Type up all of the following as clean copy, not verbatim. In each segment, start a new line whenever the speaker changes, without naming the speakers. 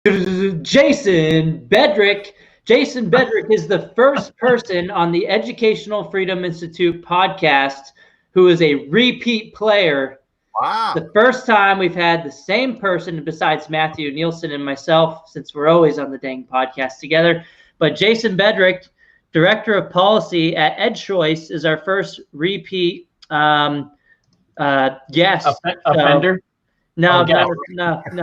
Jason Bedrick. Jason Bedrick is the first person on the Educational Freedom Institute podcast who is a repeat player.
Wow.
The first time we've had the same person besides Matthew, Nielsen, and myself, since we're always on the dang podcast together. But Jason Bedrick, Director of Policy at EdCHoice, is our first repeat guest.
Offender?
No,
yes.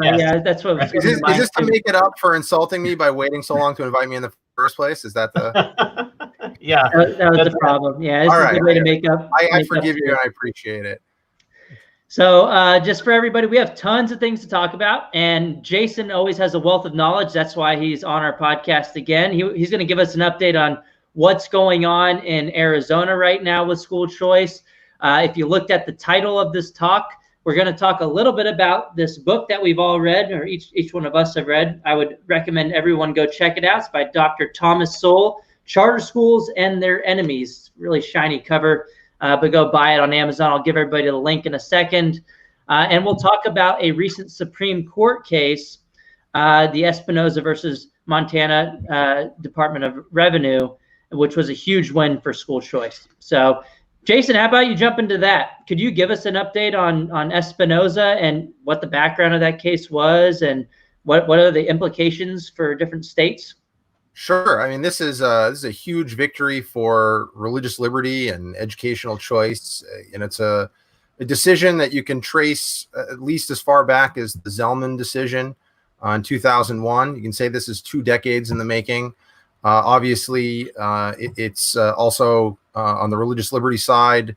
Yeah, that's what.
Is this to make it up for insulting me by waiting so long to invite me in the first place? Is that the?
Yeah,
that was the problem. Yeah, it's a good way to make up.
I forgive you and I appreciate it.
So just for everybody, we have tons of things to talk about, and Jason always has a wealth of knowledge. That's why he's on our podcast again. He's going to give us an update on what's going on in Arizona right now with school choice. If you looked at the title of this talk, we're going to talk a little bit about this book that we've all read, or each one of us have read. I would recommend everyone go check it out. It's by Dr. Thomas Sowell, Charter Schools and Their Enemies. Really shiny cover, but go buy it on Amazon. I'll give everybody the link in a second. And we'll talk about a recent Supreme Court case, the Espinoza versus Montana Department of Revenue, which was a huge win for school choice. So Jason, how about you jump into that? Could you give us an update on Espinoza and what the background of that case was, and what are the implications for different states?
Sure. I mean, this is a huge victory for religious liberty and educational choice, and it's a decision that you can trace at least as far back as the Zellman decision in 2001. You can say this is 2 decades in the making. Obviously, it's also on the religious liberty side,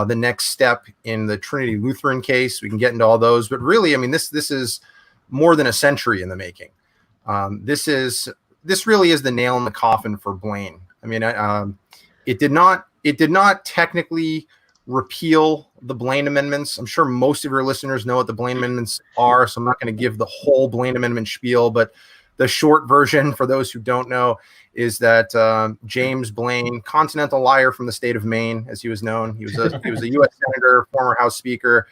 the next step in the Trinity Lutheran case. We can get into all those, but really, I mean, this is more than a century in the making. This really is the nail in the coffin for Blaine. I mean, it did not technically repeal the Blaine amendments. I'm sure most of your listeners know what the Blaine amendments are, so I'm not going to give the whole Blaine amendment spiel, but the short version, for those who don't know, is that James Blaine, continental liar from the state of Maine, as he was known, he was a U.S. senator, former House Speaker,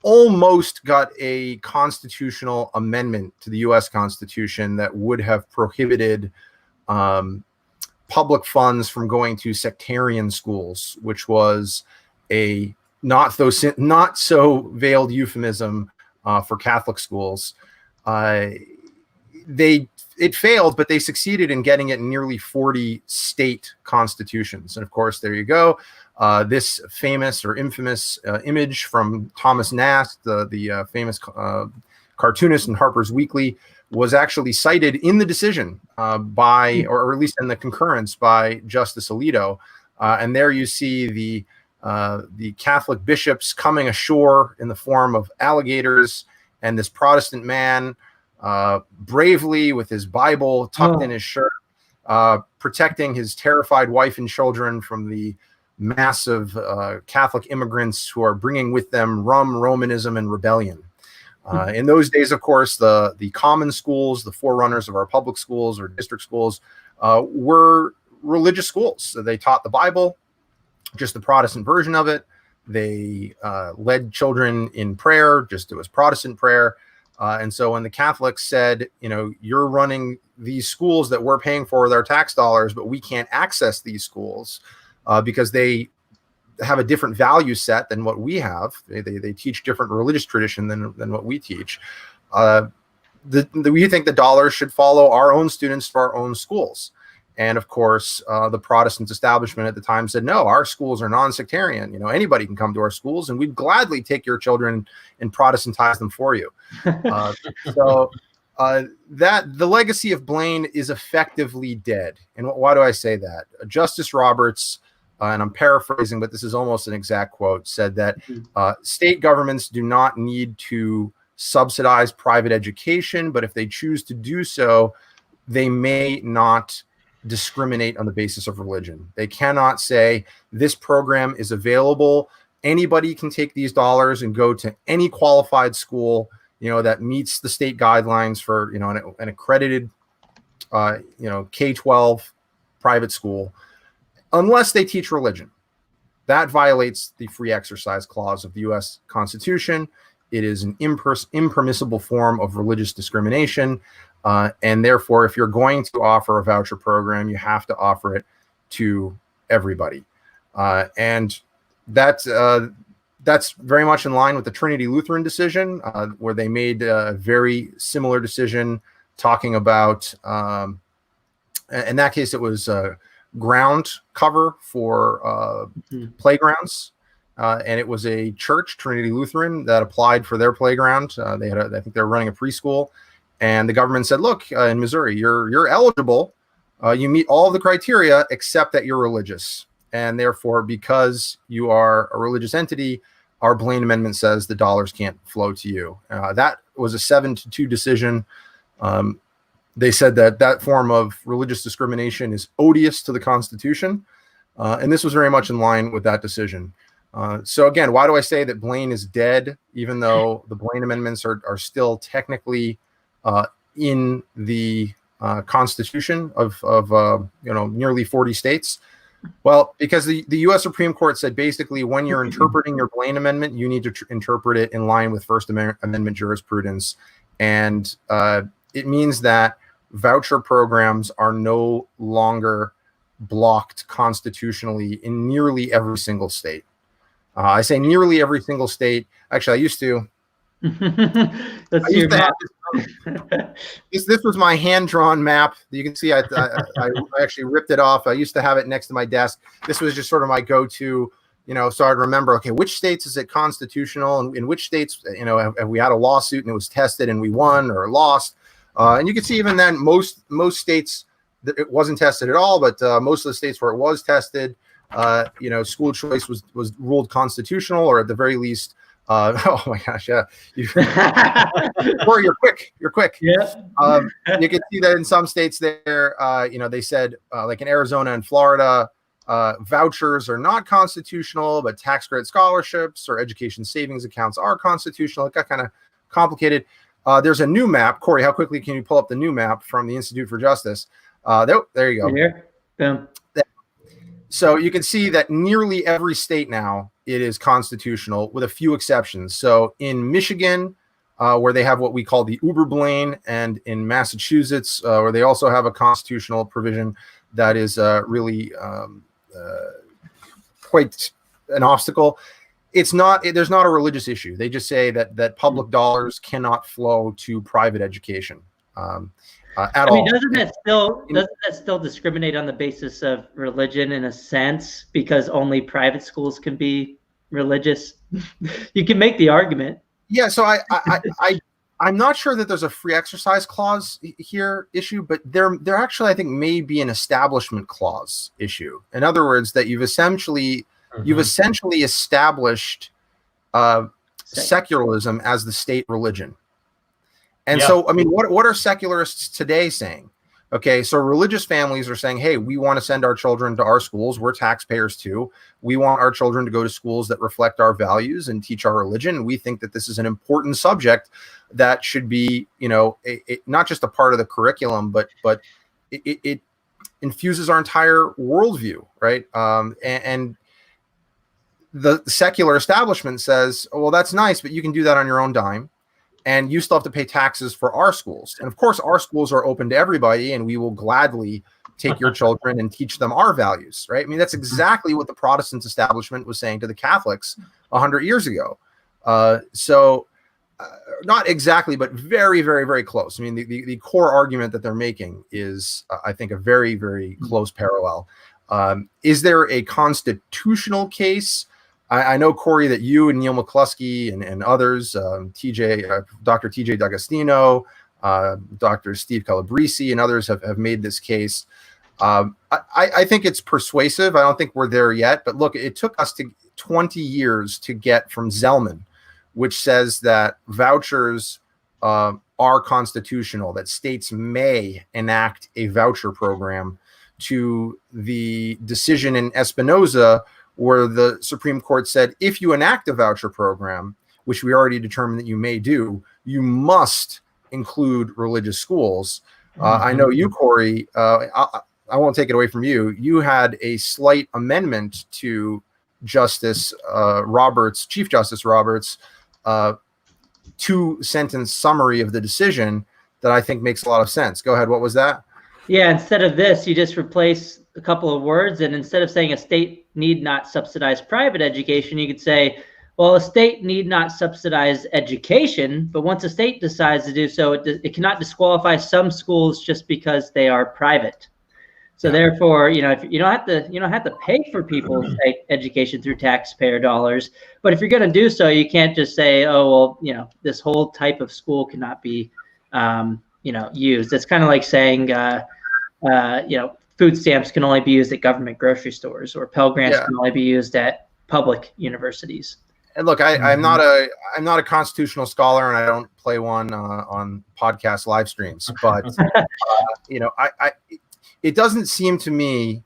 almost got a constitutional amendment to the U.S. Constitution that would have prohibited public funds from going to sectarian schools, which was a not so veiled euphemism for Catholic schools. It failed, but they succeeded in getting it in nearly 40 state constitutions. And of course, there you go. This famous or infamous image from Thomas Nast, the famous cartoonist in Harper's Weekly, was actually cited in the decision by, or at least in the concurrence by, Justice Alito. And there you see the Catholic bishops coming ashore in the form of alligators, and this Protestant man bravely with his Bible tucked in his shirt, protecting his terrified wife and children from the massive Catholic immigrants who are bringing with them rum, Romanism, and rebellion. In those days, of course, the common schools, the forerunners of our public schools or district schools, were religious schools. So they taught the Bible, just the Protestant version of it. They led children in prayer, just it was Protestant prayer. And so when the Catholics said, you're running these schools that we're paying for with our tax dollars, but we can't access these schools because they have a different value set than what we have. They teach different religious tradition than what we teach. We think the dollars should follow our own students to our own schools. And of course, the Protestant establishment at the time said, no, our schools are non-sectarian. Anybody can come to our schools, and we'd gladly take your children and Protestantize them for you. So that the legacy of Blaine is effectively dead. And why do I say that? Justice Roberts, and I'm paraphrasing, but this is almost an exact quote, said that state governments do not need to subsidize private education, but if they choose to do so, they may not discriminate on the basis of religion. They cannot say this program is available. Anybody can take these dollars and go to any qualified school, that meets the state guidelines for, an accredited, K-12 private school, unless they teach religion. That violates the free exercise clause of the U.S. Constitution. it is an impermissible form of religious discrimination. And therefore, if you're going to offer a voucher program, you have to offer it to everybody. And that's very much in line with the Trinity Lutheran decision, where they made a very similar decision talking about, in that case, it was ground cover for playgrounds. And it was a church, Trinity Lutheran, that applied for their playground. I think they were running a preschool. And the government said, look, in Missouri, you're eligible. You meet all the criteria except that you're religious. And therefore, because you are a religious entity, our Blaine Amendment says the dollars can't flow to you. That was a 7-2 decision. They said that form of religious discrimination is odious to the Constitution. And this was very much in line with that decision. So again, why do I say that Blaine is dead, even though the Blaine Amendments are still technically in the Constitution of nearly 40 states? Well, because the U.S. Supreme Court said basically when you're interpreting your Blaine Amendment, you need to interpret it in line with First Amendment jurisprudence. And it means that voucher programs are no longer blocked constitutionally in nearly every single state. I say nearly every single state. Actually, I used to.
Let's see your map.
This was my hand-drawn map. You can see I actually ripped it off. I used to have it next to my desk. This was just sort of my go-to, so I'd remember, okay, which states is it constitutional, and in which states, have we had a lawsuit and it was tested and we won or lost. And you can see even then most states it wasn't tested at all, but most of the states where it was tested, school choice was ruled constitutional, or at the very least, oh my gosh, yeah. Or you're quick.
Yeah.
You can see that in some states there, they said, like in Arizona and Florida, vouchers are not constitutional, but tax credit scholarships or education savings accounts are constitutional. It got kind of complicated. There's a new map. Corey, how quickly can you pull up the new map from the Institute for Justice? There you go.
Here. Boom.
So you can see that nearly every state now, it is constitutional with a few exceptions. So in Michigan, where they have what we call the Uber Blaine, and in Massachusetts, where they also have a constitutional provision that is really quite an obstacle. There's not a religious issue. They just say that public dollars cannot flow to private education. At all.
Doesn't that still discriminate on the basis of religion in a sense, because only private schools can be religious? You can make the argument.
Yeah, so I'm not sure that there's a free exercise clause here issue, but there actually I think may be an establishment clause issue. In other words, that you've essentially established secularism as the state religion. And so, what are secularists today saying? Okay, so religious families are saying, hey, we want to send our children to our schools. We're taxpayers too. We want our children to go to schools that reflect our values and teach our religion. We think that this is an important subject that should be, not just a part of the curriculum, but it infuses our entire worldview, right? And the secular establishment says, well, that's nice, but you can do that on your own dime. And you still have to pay taxes for our schools. And of course, our schools are open to everybody, and we will gladly take your children and teach them our values, right? That's exactly what the Protestant establishment was saying to the Catholics 100 years ago. Not exactly, but very, very, very close. The core argument that they're making is, I think, a very, very close parallel. Is there a constitutional case? I know, Corey, that you and Neil McCluskey and others, Dr. TJ D'Agostino, Dr. Steve Calabrese, and others have made this case. I think it's persuasive. I don't think we're there yet. But look, it took us 20 years to get from Zellman, which says that vouchers are constitutional, that states may enact a voucher program, to the decision in Espinoza, where the Supreme Court said, if you enact a voucher program, which we already determined that you may do, you must include religious schools. I know you, Corey, I won't take it away from you. You had a slight amendment to Chief Justice Roberts, 2-sentence summary of the decision that I think makes a lot of sense. Go ahead. What was that?
Yeah, instead of this, you just replace a couple of words, and instead of saying a state need not subsidize private education, you could say, well, a state need not subsidize education, but once a state decides to do so, it cannot disqualify some schools just because they are private. So therefore, if you don't have to pay for people's education through taxpayer dollars, but if you're going to do so, you can't just say, oh, well, this whole type of school cannot be used. It's kind of like saying food stamps can only be used at government grocery stores, or Pell Grants can only be used at public universities.
And look, I'm not a constitutional scholar, and I don't play one on podcast live streams. But it doesn't seem to me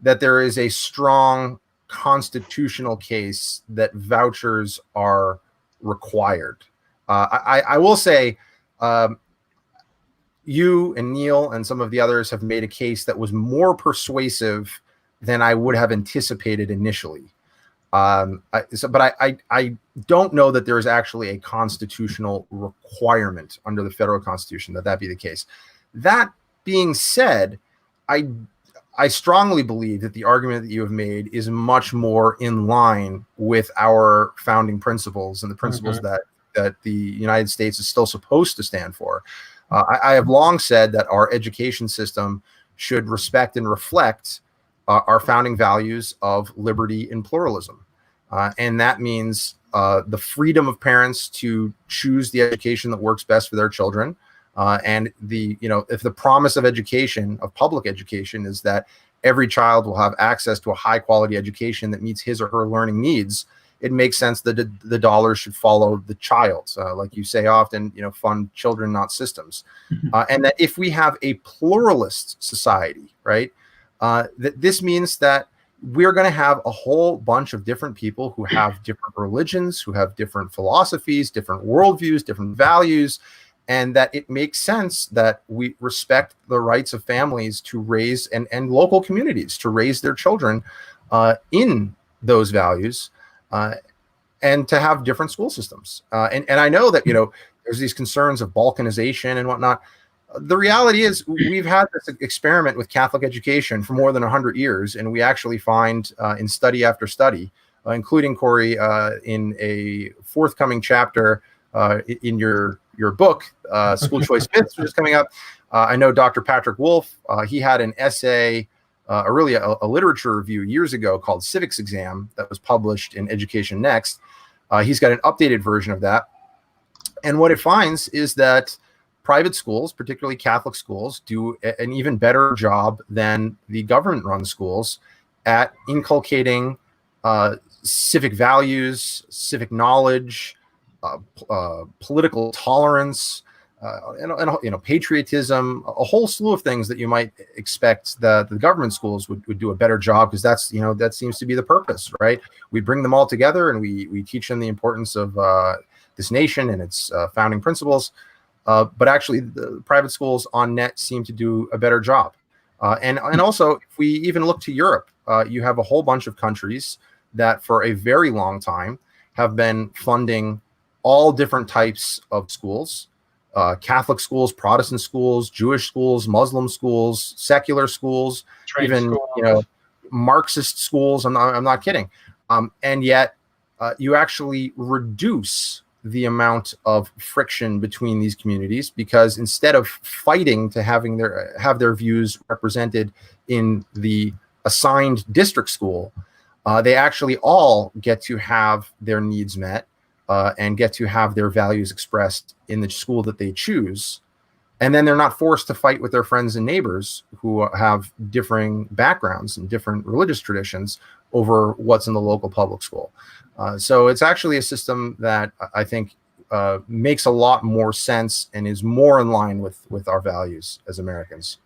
that there is a strong constitutional case that vouchers are required. I will say, you and Neil and some of the others have made a case that was more persuasive than I would have anticipated initially. But I don't know that there is actually a constitutional requirement under the federal constitution that be the case. That being said, I strongly believe that the argument that you have made is much more in line with our founding principles and the principles that the United States is still supposed to stand for. I have long said that our education system should respect and reflect our founding values of liberty and pluralism. And that means the freedom of parents to choose the education that works best for their children. And if the promise of education, of public education, is that every child will have access to a high quality education that meets his or her learning needs, it makes sense that the dollars should follow the child. Like you say often, fund children, not systems. And that if we have a pluralist society, right, that this means that we're going to have a whole bunch of different people who have different religions, who have different philosophies, different worldviews, different values, and that it makes sense that we respect the rights of families to raise and local communities to raise their children in those values. And to have different school systems. And I know that, there's these concerns of balkanization and whatnot. The reality is we've had this experiment with Catholic education for more than 100 years. And we actually find in study after study, including Corey, in a forthcoming chapter in your book, School Choice Myths, which is coming up. I know Dr. Patrick Wolf, he had an essay, a literature review years ago called Civics Exam that was published in Education Next. He's got an updated version of that. And what it finds is that private schools, particularly Catholic schools, do an even better job than the government-run schools at inculcating civic values, civic knowledge, political tolerance, and patriotism, a whole slew of things that you might expect that the government schools would do a better job, because that seems to be the purpose, right? We bring them all together and we teach them the importance of this nation and its founding principles. But actually, the private schools on net seem to do a better job. And also, if we even look to Europe, you have a whole bunch of countries that for a very long time have been funding all different types of schools. Catholic schools, Protestant schools, Jewish schools, Muslim schools, secular schools, trade even schools. Marxist schools. I'm not kidding. And yet, you actually reduce the amount of friction between these communities, because instead of fighting to have their views represented in the assigned district school, they actually all get to have their needs met. And get to have their values expressed in the school that they choose. And then they're not forced to fight with their friends and neighbors who have differing backgrounds and different religious traditions over what's in the local public school. So it's actually a system that I think makes a lot more sense and is more in line with our values as Americans.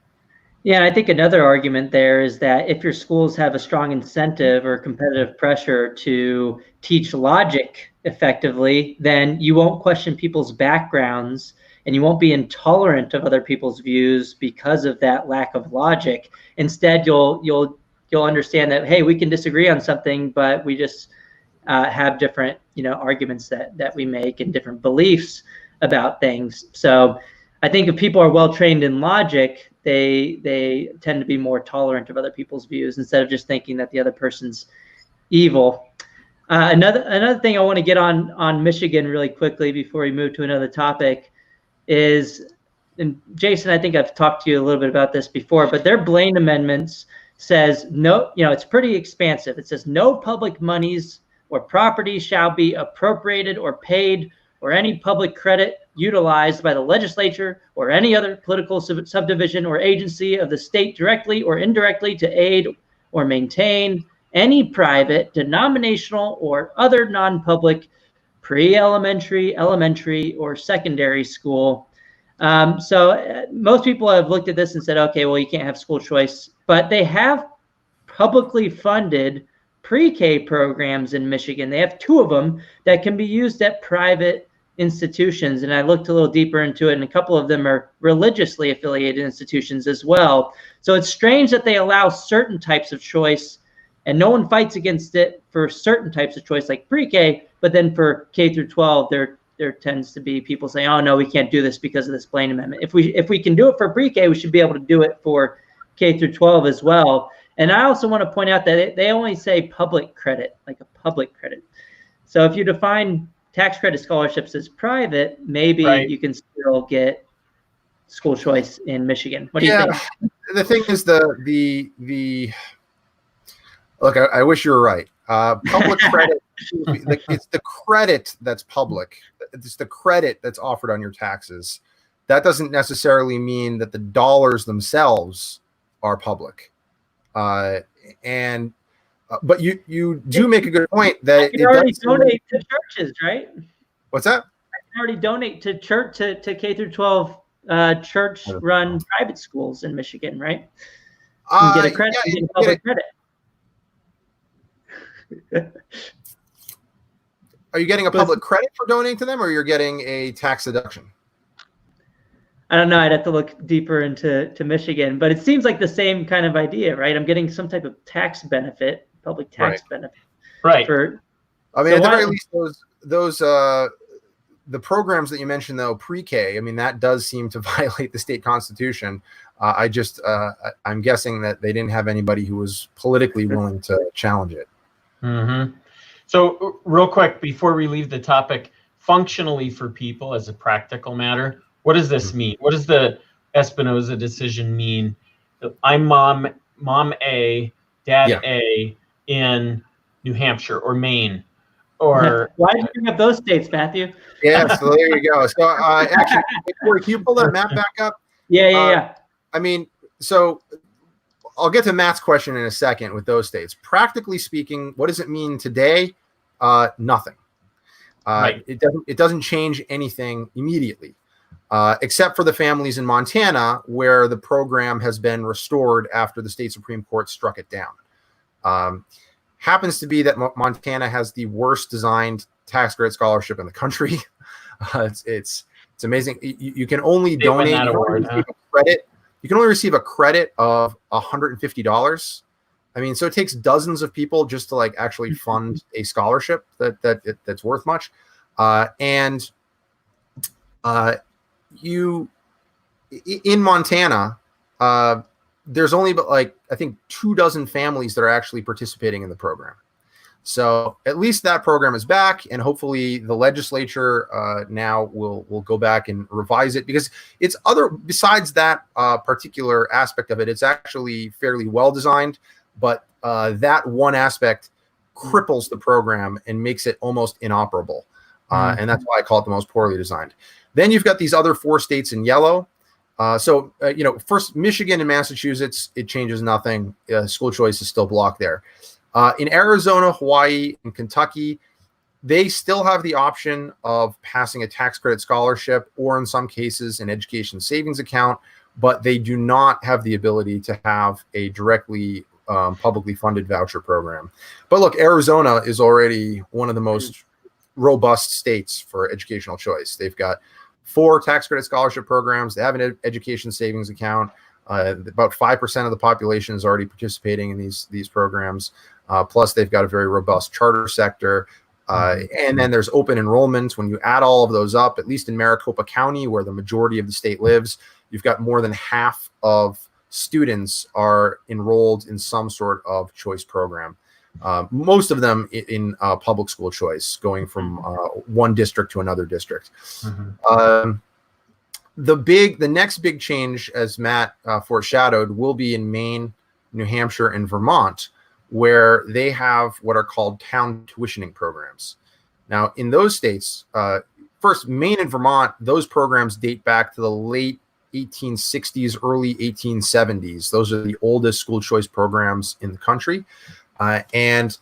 Yeah, I think another argument there is that if your schools have a strong incentive or competitive pressure to teach logic effectively, then you won't question people's backgrounds and you won't be intolerant of other people's views because of that lack of logic. Instead, you'll understand that, hey, we can disagree on something, but we just have different arguments that we make and different beliefs about things. So I think if people are well trained in logic, they tend to be more tolerant of other people's views instead of just thinking that the other person's evil. Another thing I want to get on Michigan really quickly before we move to another topic is, and Jason, I think I've talked to you a little bit about this before, but their Blaine amendments says no, it's pretty expansive. It says no public monies or property shall be appropriated or paid or any public credit utilized by the legislature or any other political subdivision or agency of the state directly or indirectly to aid or maintain any private, denominational, or other non-public pre-elementary, elementary, or secondary school. So most people have looked at this and said, okay, well, you can't have school choice, but they have publicly funded pre-K programs in Michigan. They have 2 of them that can be used at private institutions. And I looked a little deeper into it, and a couple of them are religiously affiliated institutions as well. So it's strange that they allow certain types of choice, and no one fights against it for certain types of choice like pre-K, but then for K through 12, there tends to be people saying, oh no, we can't do this because of this Blaine amendment. If we can do it for pre-K, we should be able to do it for K through 12 as well. And I also want to point out that they only say public credit, like a public credit. So if you define tax credit scholarships as private, maybe you can still get school choice in Michigan. What do you think?
The thing is the look, I wish you were right. Public credit, it's the credit that's public. It's the credit that's offered on your taxes. That doesn't necessarily mean that the dollars themselves are public. But you do make a good point that
I can already donate to churches, right?
What's that?
I can already donate to church to K through 12 church-run private schools in Michigan, right? You can get a credit, you get public credit.
Are you getting a public credit for donating to them, or you're getting a tax deduction?
I don't know. I'd have to look deeper into Michigan, but it seems like the same kind of idea, right? I'm getting some type of tax benefit, public tax benefit.
Right.
At the very least, those the programs that you mentioned, though, pre-K, I mean, that does seem to violate the state constitution. I'm guessing that they didn't have anybody who was politically willing to challenge it.
Mm-hmm. So real quick, before we leave the topic, functionally for people as a practical matter, what does this mean? What does the Espinoza decision mean? I'm mom A, dad A in New Hampshire or Maine, or
why did you bring up those states, Matthew?
Yeah, so there you go. So actually, can you pull that map back up?
Yeah.
I mean, so I'll get to Matt's question in a second with those states. Practically speaking, what does it mean today? Nothing. It doesn't change anything immediately. Except for the families in Montana, where the program has been restored after the state Supreme Court struck it down. Happens to be that Montana has the worst designed tax credit scholarship in the country. It's amazing. You can only donate credit. You can only receive a credit of $150. I mean, so it takes dozens of people just to actually fund a scholarship that's worth much. In Montana, there's only I think 24 families that are actually participating in the program. So at least that program is back, and hopefully the legislature now will go back and revise it, because it's besides that particular aspect of it, it's actually fairly well designed, but that one aspect cripples the program and makes it almost inoperable. And that's why I call it the most poorly designed. Then you've got these other 4 states in yellow. First, Michigan and Massachusetts, it changes nothing. School choice is still blocked there. In Arizona, Hawaii, and Kentucky, they still have the option of passing a tax credit scholarship, or in some cases an education savings account, but they do not have the ability to have a directly publicly funded voucher program. But look, Arizona is already one of the most robust states for educational choice. They've got 4 tax credit scholarship programs. They have an education savings account. About 5% of the population is already participating in these programs. Plus, they've got a very robust charter sector. And then there's open enrollment. When you add all of those up, at least in Maricopa County, where the majority of the state lives, you've got more than half of students are enrolled in some sort of choice program. Most of them in public school choice, going from one district to another district. The next big change, as Matt foreshadowed, will be in Maine, New Hampshire, and Vermont, where they have what are called town tuitioning programs. Now, in those states, first, Maine and Vermont, those programs date back to the late 1860s, early 1870s. Those are the oldest school choice programs in the country. And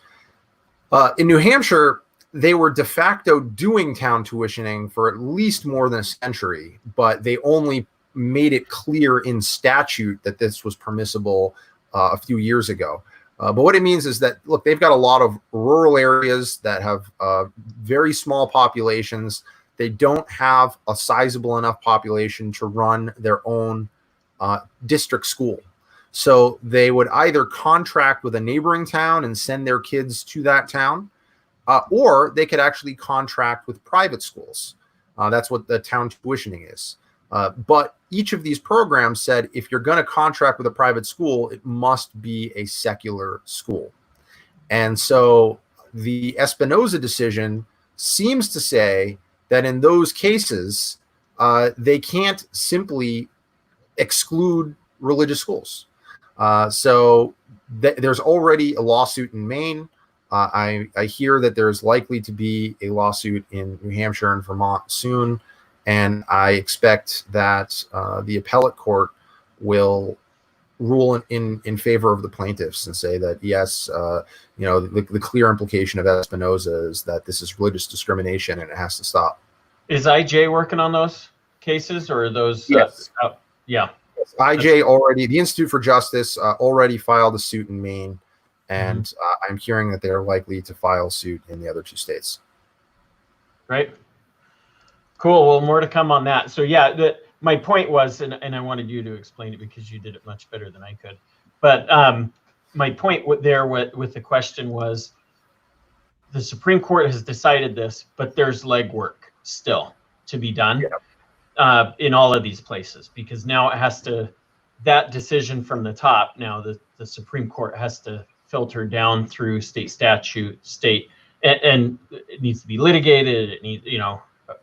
in New Hampshire, they were de facto doing town tuitioning for at least more than a century, but they only made it clear in statute that this was permissible a few years ago. But what it means is that, look, they've got a lot of rural areas that have very small populations. They don't have a sizable enough population to run their own district school. So they would either contract with a neighboring town and send their kids to that town, or they could actually contract with private schools. That's what the town tuitioning is. But each of these programs said, if you're going to contract with a private school, it must be a secular school. And so the Espinoza decision seems to say that in those cases, they can't simply exclude religious schools. So there's already a lawsuit in Maine. I hear that there's likely to be a lawsuit in New Hampshire and Vermont soon. And I expect that the appellate court will rule in favor of the plaintiffs and say that, yes, the clear implication of Espinoza is that this is religious discrimination and it has to stop. Is
IJ working on those cases, or are those?
Yes.
Yeah.
IJ already, the Institute for Justice already filed a suit in Maine, and I'm hearing that they're likely to file suit in the other two states.
Right. Cool. Well, more to come on that. So yeah, my point was, and I wanted you to explain it because you did it much better than I could. But my point there with the question was, the Supreme Court has decided this, but there's legwork still to be done in all of these places, because now it has to, that decision from the top, now the Supreme Court has to filter down through state statute, and it needs to be litigated. It needs,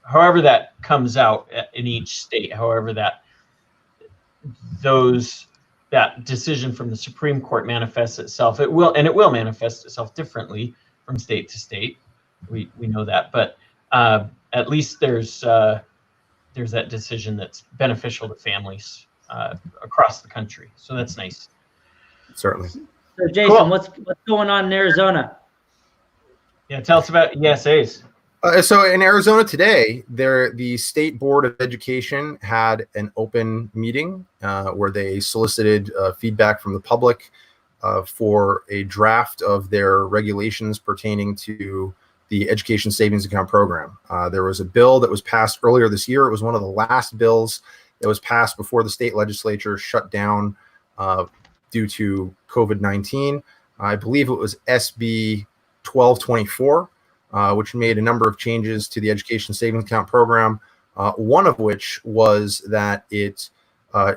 however that comes out in each state, however that decision from the Supreme Court manifests itself, it will manifest itself differently from state to state. We know that, but at least there's that decision that's beneficial to families across the country. So that's nice.
Certainly.
So Jason, cool. What's going on in Arizona?
Yeah, tell us about ESAs.
So in Arizona today, the State Board of Education had an open meeting where they solicited feedback from the public for a draft of their regulations pertaining to the Education Savings Account program. There was a bill that was passed earlier this year. It was one of the last bills that was passed before the state legislature shut down due to COVID-19. I believe it was SB 1224. Which made a number of changes to the Education Savings Account program, one of which was that it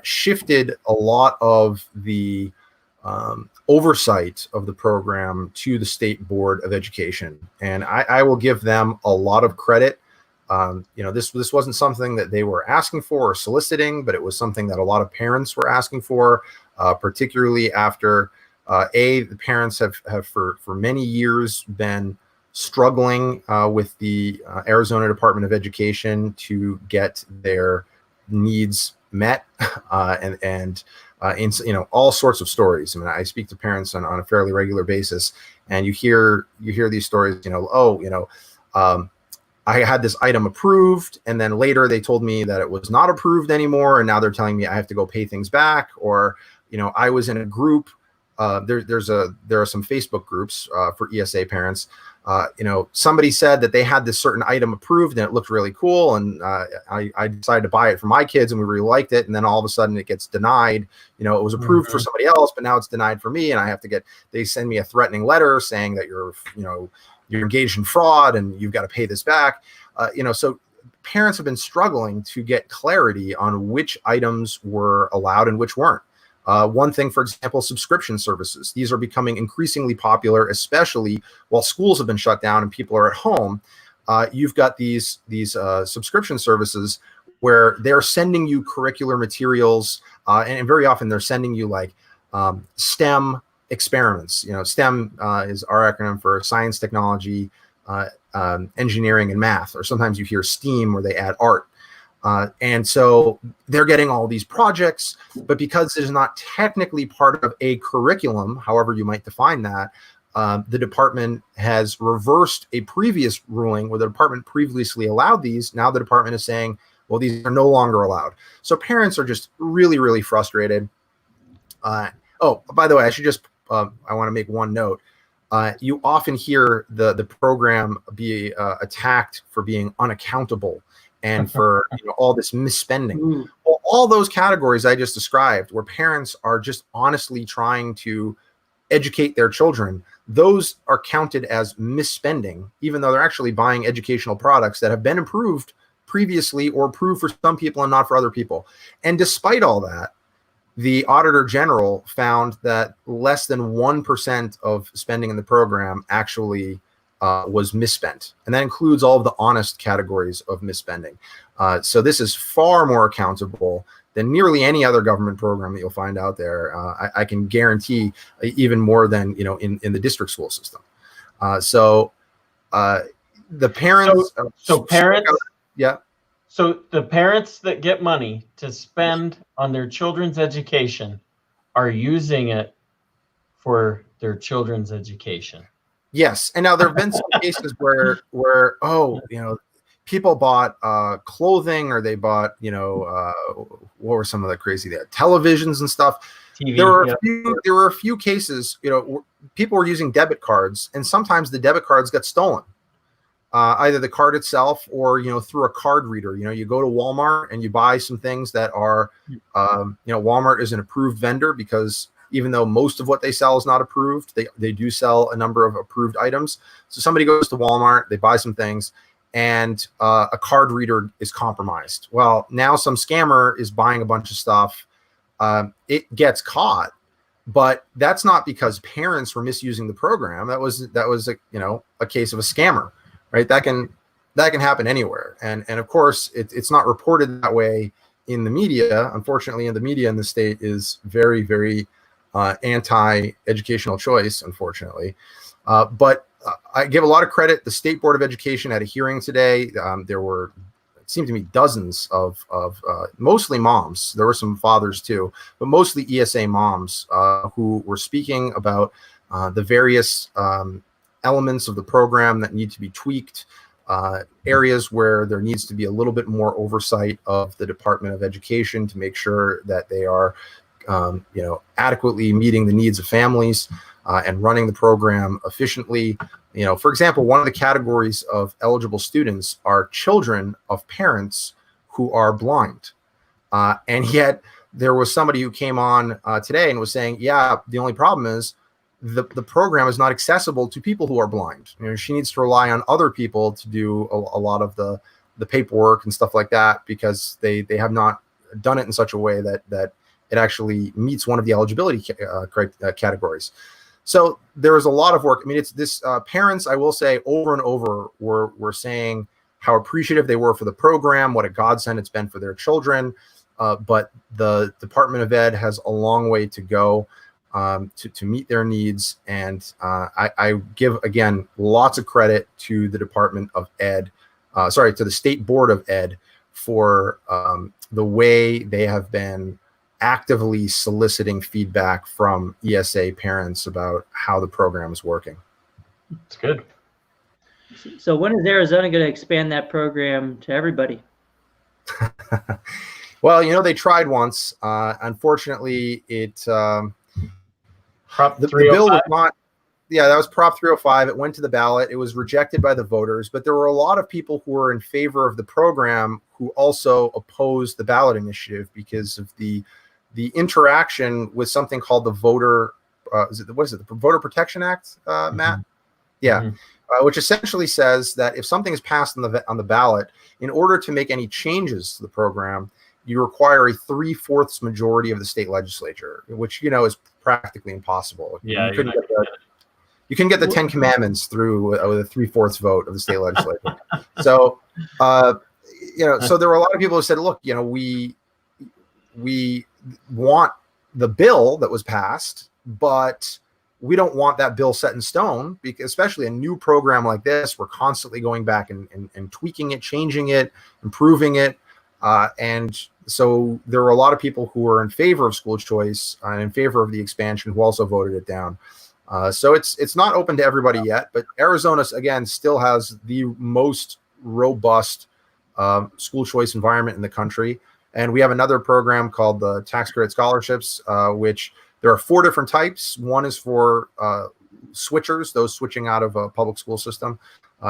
shifted a lot of the oversight of the program to the State Board of Education. And I will give them a lot of credit. This wasn't something that they were asking for or soliciting, but it was something that a lot of parents were asking for, particularly after, the parents have for many years been struggling with the Arizona Department of Education to get their needs met, and all sorts of stories. I mean, I speak to parents on a fairly regular basis, and you hear these stories. I had this item approved, and then later they told me that it was not approved anymore, and now they're telling me I have to go pay things back. Or I was in a group. There are some Facebook groups for ESA parents. Somebody said that they had this certain item approved and it looked really cool, and I decided to buy it for my kids and we really liked it, and then all of a sudden it gets denied. It was approved for somebody else, but now it's denied for me, and they send me a threatening letter saying that you're you're engaged in fraud and you've got to pay this back. So parents have been struggling to get clarity on which items were allowed and which weren't. One thing, for example, subscription services. These are becoming increasingly popular, especially while schools have been shut down and people are at home. You've got these subscription services where they're sending you curricular materials, and very often they're sending you like STEM experiments. STEM is our acronym for science, technology, engineering, and math. Or sometimes you hear STEAM where they add art. And so they're getting all these projects, but because it is not technically part of a curriculum, however you might define that, the department has reversed a previous ruling where the department previously allowed these. Now the department is saying, well, these are no longer allowed. So parents are just really, really frustrated. Oh, by the way, I should just, I want to make one note. You often hear the program be attacked for being unaccountable and for all this misspending. Well, all those categories I just described, where parents are just honestly trying to educate their children, those are counted as misspending, even though they're actually buying educational products that have been approved previously or approved for some people and not for other people. And despite all that, the Auditor General found that less than 1% of spending in the program actually was misspent. And that includes all of the honest categories of misspending. So this is far more accountable than nearly any other government program that you'll find out there. I can guarantee even more than in the district school system. So the parents.
So parents.
Yeah.
So the parents that get money to spend on their children's education are using it for their children's education.
Yes, and now there have been some cases where people bought clothing, or they bought what were some of the crazy televisions and stuff.
TV,
there were a few cases people were using debit cards, and sometimes the debit cards got stolen. Either the card itself or through a card reader. You go to Walmart and you buy some things that are Walmart is an approved vendor, because even though most of what they sell is not approved, they do sell a number of approved items. So somebody goes to Walmart, they buy some things, and a card reader is compromised. Well, now some scammer is buying a bunch of stuff. It gets caught, but that's not because parents were misusing the program. That was a case of a scammer. Right, that can happen anywhere, and of course it's not reported that way in the media. Unfortunately, the media in the state is very, very anti-educational choice. Unfortunately, but I give a lot of credit. The State Board of Education had a hearing today. There were, it seemed to me, dozens of mostly moms. There were some fathers too, but mostly ESA moms who were speaking about the various elements of the program that need to be tweaked, areas where there needs to be a little bit more oversight of the Department of Education to make sure that they are, adequately meeting the needs of families and running the program efficiently. For example, one of the categories of eligible students are children of parents who are blind. And yet there was somebody who came on today and was saying, yeah, the only problem is the program is not accessible to people who are blind. She needs to rely on other people to do a lot of the paperwork and stuff like that, because they have not done it in such a way that it actually meets one of the eligibility categories. So there is a lot of work. I mean, it's this parents, I will say, over and over were saying how appreciative they were for the program, what a godsend it's been for their children. But the Department of Ed has a long way to go to meet their needs. And I give, again, lots of credit to the Department of Ed, to the State Board of Ed for the way they have been actively soliciting feedback from ESA parents about how the program is working.
It's good.
So when is Arizona going to expand that program to everybody?
Well, they tried once. Unfortunately,
Prop
the
305?
bill was not, that was Prop 305. It went to the ballot. It was rejected by the voters, but there were a lot of people who were in favor of the program who also opposed the ballot initiative because of the interaction with something called the Voter Protection Act, Matt? Yeah.
Mhm.
Which essentially says that if something is passed on the ballot, in order to make any changes to the program, you require a 3/4 majority of the state legislature, which is practically impossible.
Yeah,
You couldn't get the 10 Commandments through with a 3/4 vote of the state legislature. So, so there were a lot of people who said, "Look, we want the bill that was passed, but we don't want that bill set in stone, because especially a new program like this, we're constantly going back and tweaking it, changing it, improving it." And so there were a lot of people who were in favor of school choice and in favor of the expansion who also voted it down. So it's not open to everybody yet, but Arizona, again, still has the most robust school choice environment in the country. And we have another program called the Tax Credit Scholarships, which there are 4 different types. One is for switchers, those switching out of a public school system.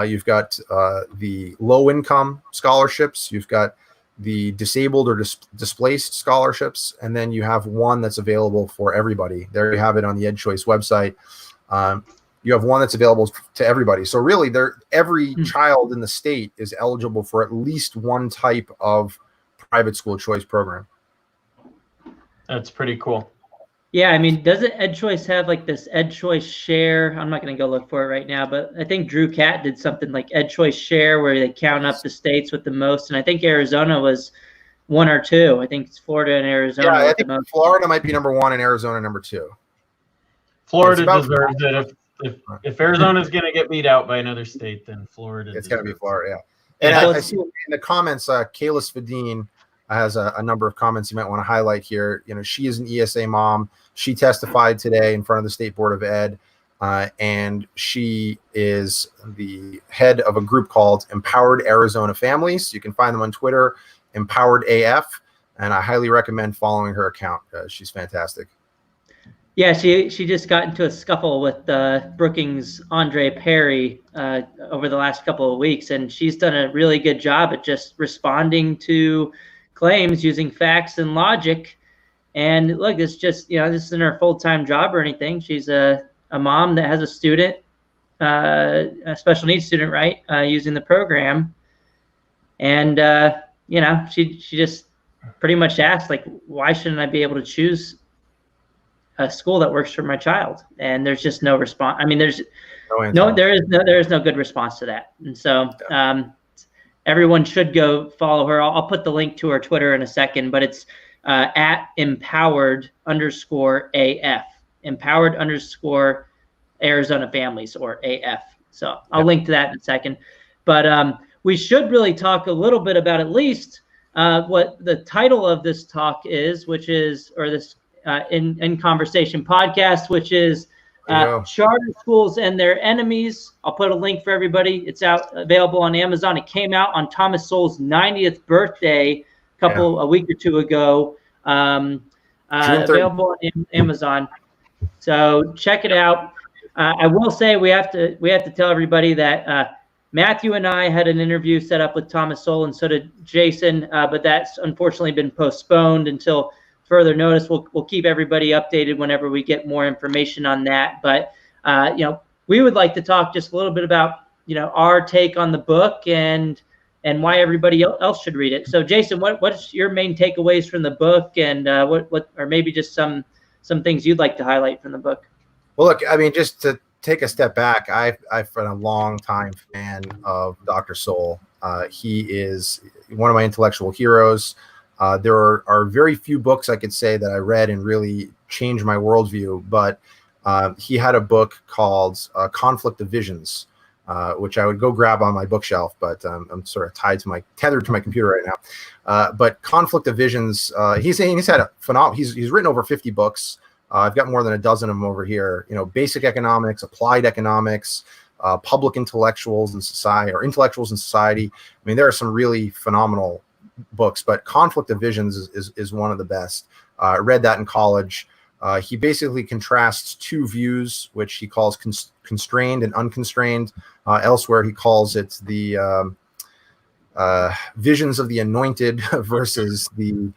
You've got the low income scholarships. You've got the disabled or displaced scholarships. And then you have one that's available for everybody. There you have it on the EdCHoice website. You have one that's available to everybody. So really, every child in the state is eligible for at least one type of private school choice program.
That's pretty cool.
Yeah, I mean, doesn't EdCHoice have like this EdCHoice Share? I'm not going to go look for it right now, but I think Drew Catt did something like EdCHoice Share where they count up the states with the most, and I think Arizona was 1 or 2. I think it's Florida and Arizona.
Yeah, I think Florida might be number 1 and Arizona number 2.
Florida deserves it. If Arizona's going to get beat out by another state, then Florida.
It's going to be Florida, yeah. And I see in the comments, Kayla Svedin has a number of comments you might want to highlight here. She is an ESA mom. She testified today in front of the State Board of Ed, and she is the head of a group called Empowered Arizona Families. You can find them on Twitter, Empowered AF, and I highly recommend following her account. She's fantastic.
Yeah, she just got into a scuffle with Brookings Andre Perry over the last couple of weeks, and she's done a really good job at just responding to claims using facts and logic. And look, this just this isn't her full-time job or anything. She's a mom that has a student, a special needs student, right, using the program, and she just pretty much asked, like, why shouldn't I be able to choose a school that works for my child? And there's just no response. I mean, there is no good response to that. And so everyone should go follow her. I'll put the link to her Twitter in a second, but it's at empowered_AF, empowered_Arizona Families, or AF. So I'll link to that in a second. But we should really talk a little bit about at least what the title of this talk is, which is, or this in Conversation podcast, which is Charter Schools and Their Enemies. I'll put a link for everybody. It's available on Amazon. It came out on Thomas Sowell's 90th birthday a week or 2 ago. Available on Amazon. So check it out. I will say we have to tell everybody that Matthew and I had an interview set up with Thomas Sowell, and so did Jason, but that's unfortunately been postponed until further notice. We'll keep everybody updated whenever we get more information on that. But we would like to talk just a little bit about our take on the book and why everybody else should read it. So Jason, what's your main takeaways from the book, and what or maybe just some things you'd like to highlight from the book?
Well, look, I mean, just to take a step back, I've been a long time fan of Dr. Sowell. He is one of my intellectual heroes. There are very few books I could say that I read and really changed my worldview, but he had a book called Conflict of Visions, which I would go grab on my bookshelf, but I'm sort of tethered to my computer right now. But Conflict of Visions, he's had a phenomenal. He's written over 50 books. I've got more than a dozen of them over here. Basic economics, applied economics, public intellectuals in society, or intellectuals in society. I mean, there are some really phenomenal books, but Conflict of Visions is one of the best. I read that in college. He basically contrasts two views, which he calls constrained and unconstrained. Elsewhere, he calls it the visions of the anointed versus the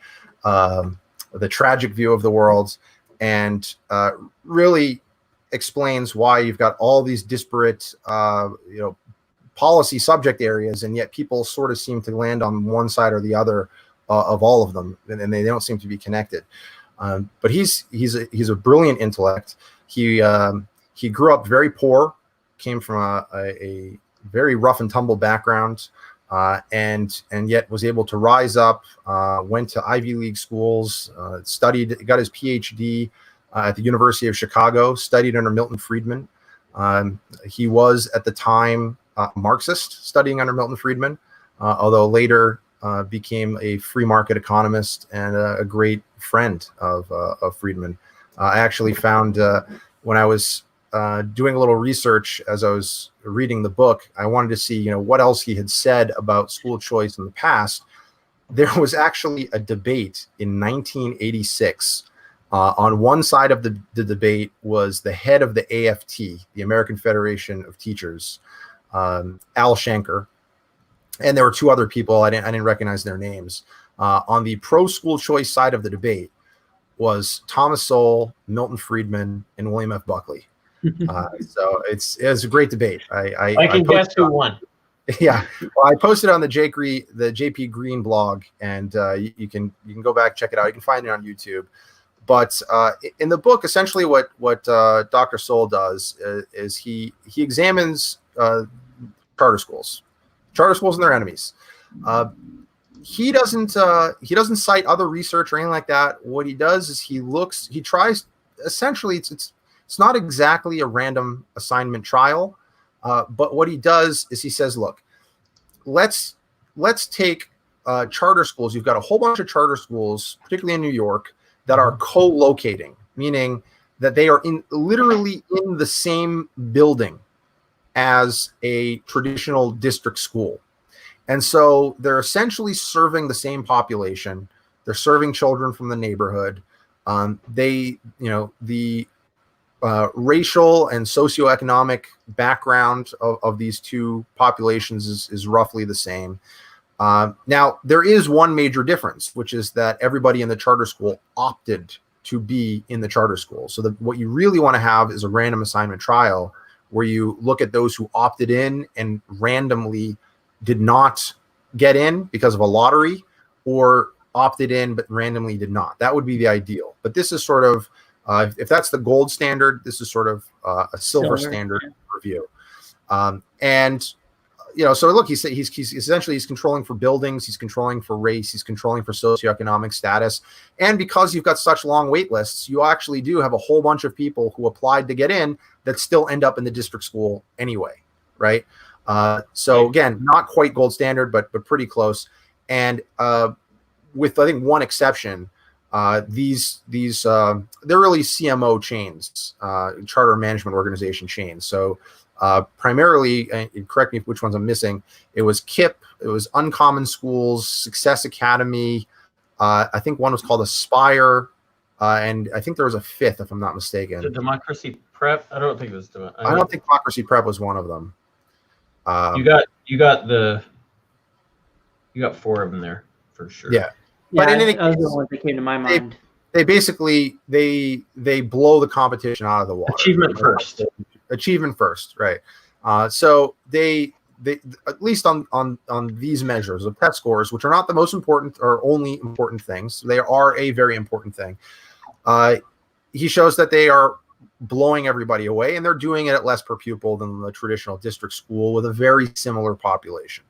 tragic view of the world. And really, explains why you've got all these disparate, policy subject areas, and yet people sort of seem to land on one side or the other of all of them, and they don't seem to be connected. But he's a brilliant intellect. He grew up very poor, came from a very rough and tumble background, and yet was able to rise up. Went to Ivy League schools, studied, got his PhD at the University of Chicago, studied under Milton Friedman. He was at the time Marxist, studying under Milton Friedman, although later became a free market economist and a great friend of Friedman. I actually found when I was doing a little research as I was reading the book, I wanted to see, what else he had said about school choice in the past. There was actually a debate in 1986. On one side of the debate was the head of the AFT, the American Federation of Teachers, Al Shanker, and there were two other people. I didn't recognize their names. On the pro school choice side of the debate was Thomas Sowell, Milton Friedman, and William F. Buckley. So it was a great debate.
I can guess who won.
Yeah, well, I posted on the JP Green blog, and you can go back, check it out. You can find it on YouTube. But in the book, essentially what Dr. Sowell does is he examines charter schools and their enemies. He doesn't cite other research or anything like that. What he does is he tries, essentially it's not exactly a random assignment trial, but what he does is he says, look, let's take charter schools. You've got a whole bunch of charter schools, particularly in New York, that are co-locating, meaning that they are literally in the same building as a traditional district school. And so they're essentially serving the same population. They're serving children from the neighborhood. The racial and socioeconomic background of these two populations is roughly the same. Now, there is one major difference, which is that everybody in the charter school opted to be in the charter school. So what you really want to have is a random assignment trial where you look at those who opted in and randomly did not get in because of a lottery, or opted in but randomly did not. That would be the ideal. But this is sort of, if that's the gold standard, this is sort of a silver standard review. So look, he's essentially controlling for buildings, he's controlling for race, he's controlling for socioeconomic status. And because you've got such long wait lists, you actually do have a whole bunch of people who applied to get in that still end up in the district school anyway, right? So again, not quite gold standard, but pretty close. And with, I think, one exception, these they're really CMO chains, charter management organization chains. So primarily, and correct me which ones I'm missing, it was KIPP, it was Uncommon Schools, Success Academy, I think one was called Aspire, and I think there was a fifth, if I'm not mistaken.
The Democracy Prep? I don't think it was.
I don't think Democracy Prep was one of them.
You got four of them there for sure.
Yeah.
But in any case, those are the ones that came to my mind.
They basically they blow the competition out of the water. Achievement first, right? So they at least on these measures of test scores, which are not the most important or only important things, they are a very important thing. He shows that they are blowing everybody away, and they're doing it at less per pupil than the traditional district school with a very similar population.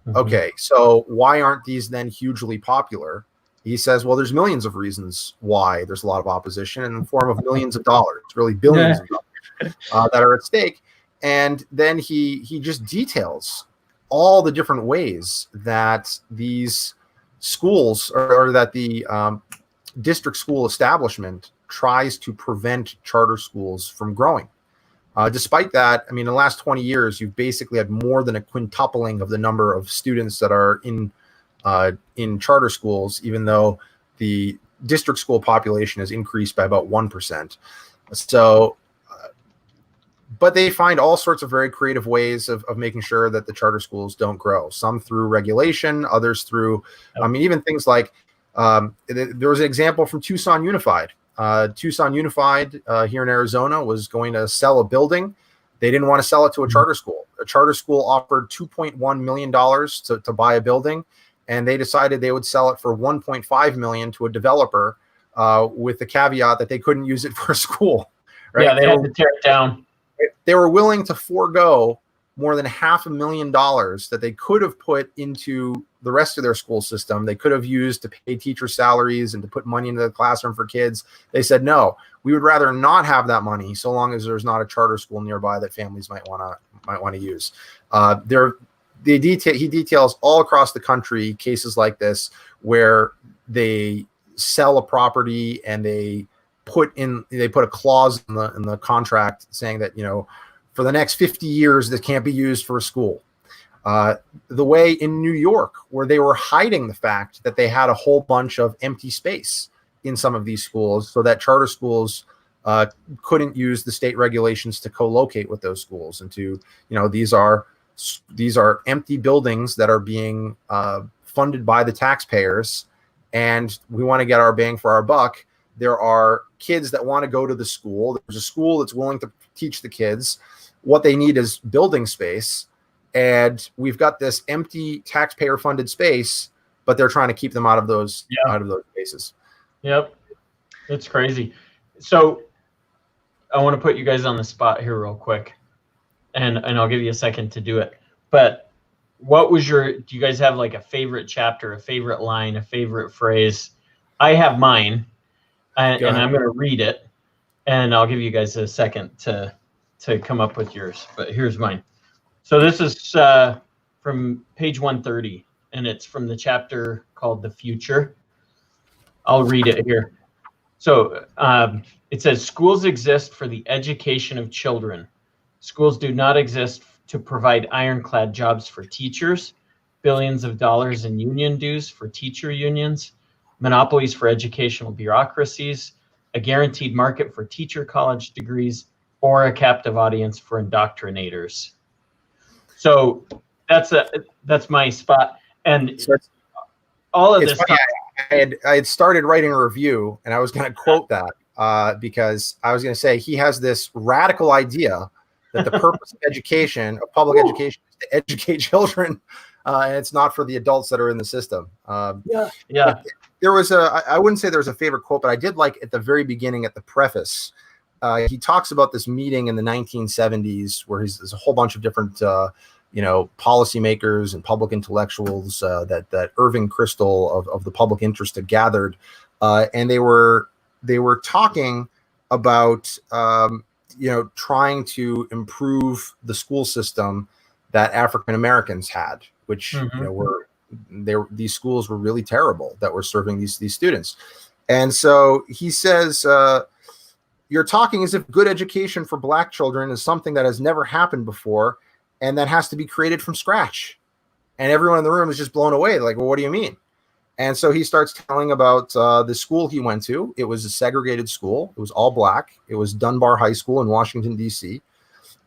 Mm-hmm. Okay, so why aren't these then hugely popular? He says, well, there's millions of reasons why there's a lot of opposition in the form of millions of dollars, really billions of dollars that are at stake. And then he just details all the different ways that these schools or that the district school establishment tries to prevent charter schools from growing. Despite that, I mean, in the last 20 years, you've basically had more than a quintupling of the number of students that are in charter schools, even though the district school population has increased by about 1%. So, but they find all sorts of very creative ways of making sure that the charter schools don't grow. Some through regulation, others through, I mean, even things like, there was an example from Tucson Unified. Tucson Unified here in Arizona was going to sell a building. They didn't want to sell it to a charter school. A charter school offered $2.1 million to buy a building, and they decided they would sell it for $1.5 million to a developer with the caveat that they couldn't use it for a school. Right?
Yeah, they had to tear it down.
They were willing to forego more than $500,000 that they could have put into the rest of their school system. They could have used to pay teacher salaries and to put money into the classroom for kids. They said, no, we would rather not have that money so long as there's not a charter school nearby that families might want to use. He details all across the country cases like this where they sell a property and they put a clause in the contract saying that, for the next 50 years, this can't be used for a school. The way in New York, where they were hiding the fact that they had a whole bunch of empty space in some of these schools so that charter schools couldn't use the state regulations to co-locate with those schools. And these are empty buildings that are being funded by the taxpayers, and we want to get our bang for our buck. There are kids that want to go to the school. There's a school that's willing to teach the kids. What they need is building space. And we've got this empty taxpayer-funded space, but they're trying to keep them out of those spaces.
Yep, it's crazy. So I want to put you guys on the spot here real quick, and I'll give you a second to do it. But do you guys have like a favorite chapter, a favorite line, a favorite phrase? I have mine, and I'm going to read it, and I'll give you guys a second to come up with yours. But here's mine. So this is from page 130, and it's from the chapter called The Future. I'll read it here. So it says, schools exist for the education of children. Schools do not exist to provide ironclad jobs for teachers, billions of dollars in union dues for teacher unions, monopolies for educational bureaucracies, a guaranteed market for teacher college degrees, or a captive audience for indoctrinators. So that's my spot. And all of this
funny, I had started writing a review, and I was going to quote that because I was going to say he has this radical idea that the purpose of education, of public education, is to educate children, and it's not for the adults that are in the system.
Yeah.
There was I wouldn't say there was a favorite quote, but I did like at the very beginning, at the preface, he talks about this meeting in the 1970s where there's a whole bunch of different policymakers and public intellectuals that Irving Kristol of the Public Interest had gathered, and they were talking about trying to improve the school system that African Americans had, which these schools were really terrible that were serving these students. And so he says, you're talking as if good education for Black children is something that has never happened before and that has to be created from scratch. And everyone in the room is just blown away. Like, well, what do you mean? And so he starts telling about the school he went to. It was a segregated school. It was all Black. It was Dunbar High School in Washington, D.C.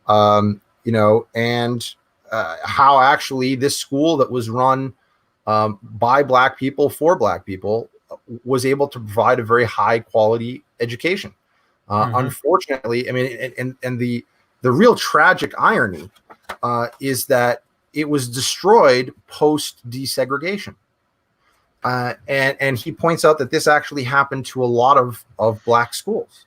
And how actually this school that was run by Black people for Black people was able to provide a very high quality education. Unfortunately, I mean, and the real tragic irony is that it was destroyed post desegregation. And he points out that this actually happened to a lot of Black schools.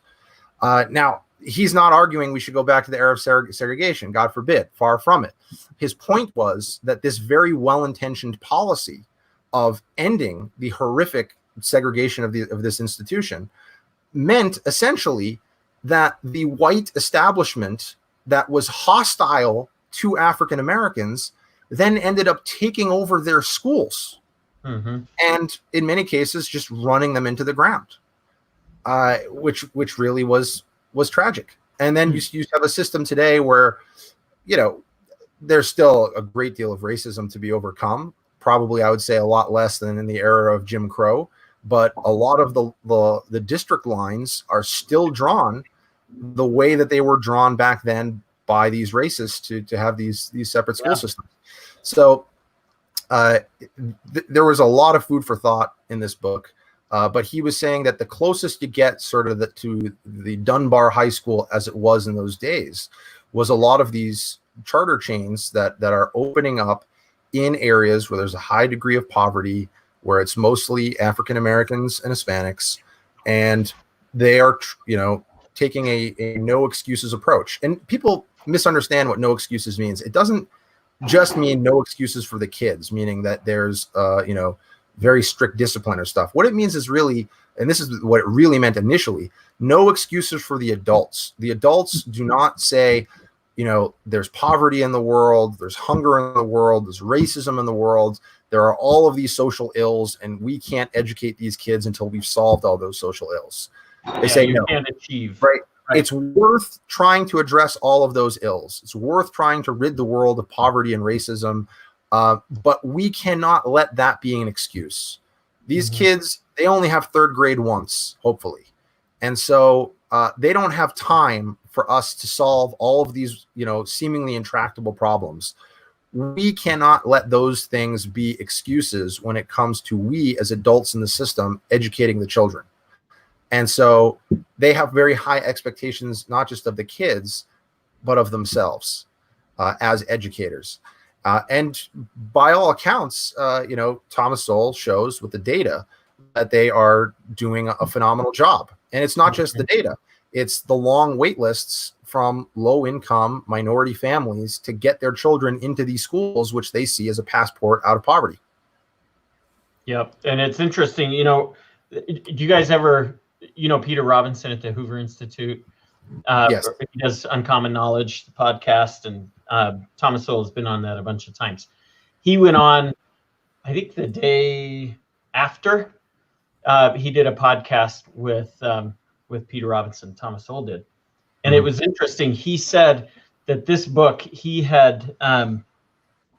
Now, he's not arguing we should go back to the era of segregation, God forbid, far from it. His point was that this very well-intentioned policy of ending the horrific segregation of this institution meant essentially that the white establishment that was hostile to African Americans then ended up taking over their schools. And in many cases, just running them into the ground, which really was tragic. And then you have a system today where, there's still a great deal of racism to be overcome. Probably, I would say a lot less than in the era of Jim Crow, but a lot of the district lines are still drawn the way that they were drawn back then by these racists to have these separate school systems. So there was a lot of food for thought in this book. But he was saying that the closest you get sort of to the Dunbar High School as it was in those days was a lot of these charter chains that are opening up in areas where there's a high degree of poverty, where it's mostly African Americans and Hispanics, and they are, taking a no excuses approach. And people misunderstand what no excuses means. It doesn't just mean no excuses for the kids, meaning that there's, very strict discipline or stuff. What it means is really, and this is what it really meant initially, no excuses for the adults. The adults do not say, there's poverty in the world, there's hunger in the world, there's racism in the world, there are all of these social ills, and we can't educate these kids until we've solved all those social ills. They say
you
no.
can't achieve.
Right. It's worth trying to address all of those ills. It's worth trying to rid the world of poverty and racism. But we cannot let that be an excuse. These kids, they only have third grade once, hopefully. And so they don't have time for us to solve all of these, seemingly intractable problems. We cannot let those things be excuses when it comes to we as adults in the system educating the children. And so they have very high expectations, not just of the kids, but of themselves as educators. And by all accounts, Thomas Sowell shows with the data that they are doing a phenomenal job. And it's not just the data. It's the long wait lists from low-income minority families to get their children into these schools, which they see as a passport out of poverty.
Yep. And it's interesting, do you guys ever, Peter Robinson at the Hoover Institute?
Yes.
He does Uncommon Knowledge, the podcast, and Thomas Sowell has been on that a bunch of times. He went on, I think the day after, he did a podcast with Peter Robinson, Thomas Sowell did. And it was interesting. He said that this book, he had